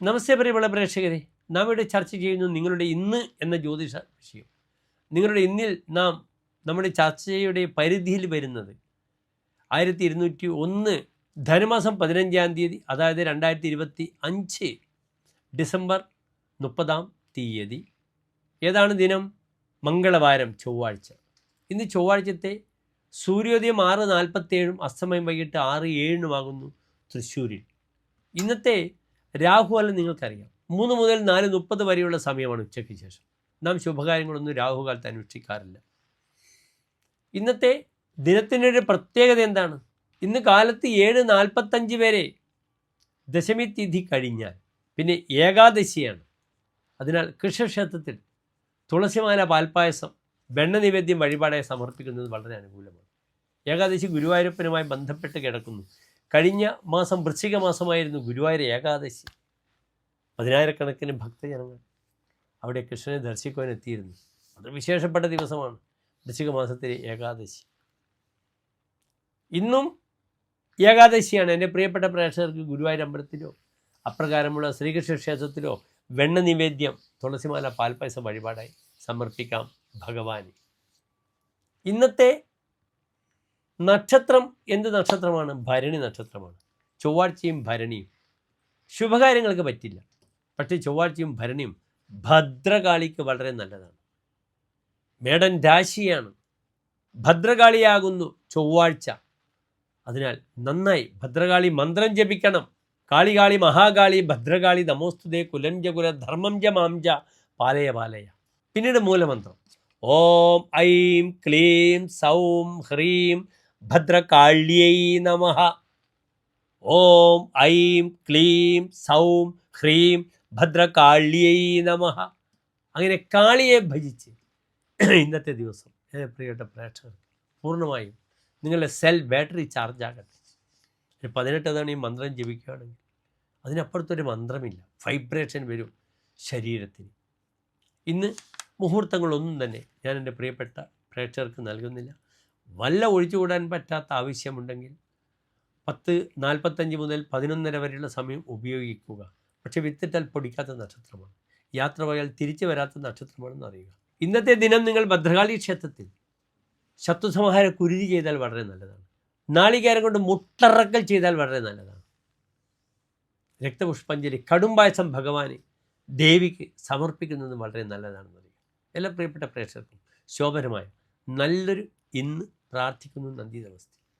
നമസ്തേ പ്രിയമുള്ള പ്രേക്ഷകരെ, നാം ഇവിടെ ചർച്ച ചെയ്യുന്നു നിങ്ങളുടെ ഇന്ന് എന്ന ജ്യോതിഷ വിഷയം. നിങ്ങളുടെ ഇന്നിൽ നമ്മുടെ ചർച്ചയുടെ പരിധിയിൽ വരുന്നത് 1201 ധനുമാസം 15-ാം തീയതി, അതായത് 2025 ഡിസംബർ 30-ാം തീയതി. ഏതാണ് ദിനം? മംഗളവാരം, ചൊവ്വാഴ്ച. ഇന്ന് ചൊവ്വാഴ്ചത്തെ സൂര്യോദയം 6:47 അസ്തമയം വൈകിട്ട് 6:07 തൃശ്ശൂരിൽ. ഇന്നത്തെ രാഹുകാലം നിങ്ങൾക്കറിയാം, 3 മുതൽ 4:30 വരെയുള്ള സമയമാണ് ഉച്ചയ്ക്ക് ശേഷം. നാം ശുഭകാര്യങ്ങളൊന്നും രാഹുകാലത്ത് അനുഷ്ഠിക്കാറില്ല. ഇന്നത്തെ ദിനത്തിൻ്റെ ഒരു പ്രത്യേകത എന്താണ്? ഇന്ന് കാലത്ത് 7:45 വരെ ദശമി തിഥി കഴിഞ്ഞാൽ പിന്നെ ഏകാദശിയാണ്. അതിനാൽ കൃഷ്ണക്ഷേത്രത്തിൽ തുളസിമാല, പാൽപ്പായസം, വെണ്ണ നിവേദ്യം വഴിപാടായി സമർപ്പിക്കുന്നത് വളരെ അനുകൂലമാണ്. ഏകാദശി ഗുരുവായൂരപ്പനുമായി ബന്ധപ്പെട്ട് കിടക്കുന്നു. കഴിഞ്ഞ മാസം വൃശ്ചിക മാസമായിരുന്നു ഗുരുവായൂർ ഏകാദശി. 10,000-കണക്കിന് ഭക്തജനങ്ങൾ അവിടെ കൃഷ്ണനെ ദർശിക്കുവാൻ എത്തിയിരുന്നു. അത് വിശേഷപ്പെട്ട ദിവസമാണ് വൃശ്ചിക മാസത്തിലെ ഏകാദശി. ഇന്നും ഏകാദശിയാണ്. എൻ്റെ പ്രിയപ്പെട്ട പ്രേക്ഷകർക്ക് ഗുരുവായൂർ അമ്പലത്തിലോ അപ്രകാരമുള്ള ശ്രീകൃഷ്ണ ക്ഷേത്രത്തിലോ വെണ്ണ നിവേദ്യം, തുളസിമാല, പാൽപ്പായസം വഴിപാടായി സമർപ്പിക്കാം ഭഗവാന്. ഇന്നത്തെ നക്ഷത്രം എന്ത് നക്ഷത്രമാണ്? ഭരണി നക്ഷത്രമാണ്. ചൊവ്വാഴ്ചയും ഭരണിയും ശുഭകാര്യങ്ങൾക്ക് പറ്റില്ല. പക്ഷേ ചൊവ്വാഴ്ചയും ഭരണിയും ഭദ്രകാളിക്ക് വളരെ നല്ലതാണ്. മേടൻ രാശിയാണ്, ഭദ്രകാളിയാകുന്നു ചൊവ്വാഴ്ച. അതിനാൽ നന്നായി ഭദ്രകാളി മന്ത്രം ജപിക്കണം. കാളി കാളി മഹാകാളി ഭദ്രകാളി നമോസ്തുതേ കുലഞ്ജകുല ധർമ്മം ജ മാംജ പാലയ പാലയ. പിന്നീട് മൂലമന്ത്രം ഓം ഐം ക്ലീം സൗം ഹ്രീം ഭദ്രകാള്യൈ നമഃ. ഓം ഐം ക്ലീം സൗം ഹ്രീം ഭദ്രകാള്യൈ നമഃ. അങ്ങനെ കാളിയെ ഭജിച്ച് ഇന്നത്തെ ദിവസം പ്രിയപ്പെട്ട പ്രേക്ഷകർ പൂർണ്ണമായും നിങ്ങളുടെ സെൽ ബാറ്ററി ചാർജ് ആകട്ടെ. 18 തവണ ഈ മന്ത്രം ജപിക്കുകയാണെങ്കിൽ അതിനപ്പുറത്തൊരു മന്ത്രമില്ല. വൈബ്രേഷൻ വരും ശരീരത്തിന്. ഇന്ന് മുഹൂർത്തങ്ങളൊന്നും തന്നെ ഞാൻ എൻ്റെ പ്രിയപ്പെട്ട പ്രേക്ഷകർക്ക് നൽകുന്നില്ല. വല്ല ഒഴിച്ചുകൂടാൻ പറ്റാത്ത ആവശ്യമുണ്ടെങ്കിൽ 10:45 മുതൽ 11:30 വരെയുള്ള സമയം ഉപയോഗിക്കുക. പക്ഷേ വിത്തിട്ടാൽ പൊടിക്കാത്ത നക്ഷത്രമാണ്. യാത്ര പോയാൽ തിരിച്ചു വരാത്ത നക്ഷത്രമാണെന്ന് അറിയുക. ഇന്നത്തെ ദിനം നിങ്ങൾ ഭദ്രകാളി ക്ഷേത്രത്തിൽ ശത്രുസംഹാര കുരുതി ചെയ്താൽ വളരെ നല്ലതാണ്. നാളികേരം കൊണ്ട് മുട്ടറക്കൽ ചെയ്താൽ വളരെ നല്ലതാണ്. രക്തപുഷ്പാഞ്ജലി, കടുംപായസം ഭഗവാന് ദേവിക്ക് സമർപ്പിക്കുന്നത് വളരെ നല്ലതാണെന്ന് അറിയുക. എല്ലാ പ്രിയപ്പെട്ട പ്രേക്ഷകർക്കും ശോഭനമായ നല്ലൊരു ഇന്ന് പ്രാർത്ഥിക്കുന്നു. നന്ദി, നമസ്തേ.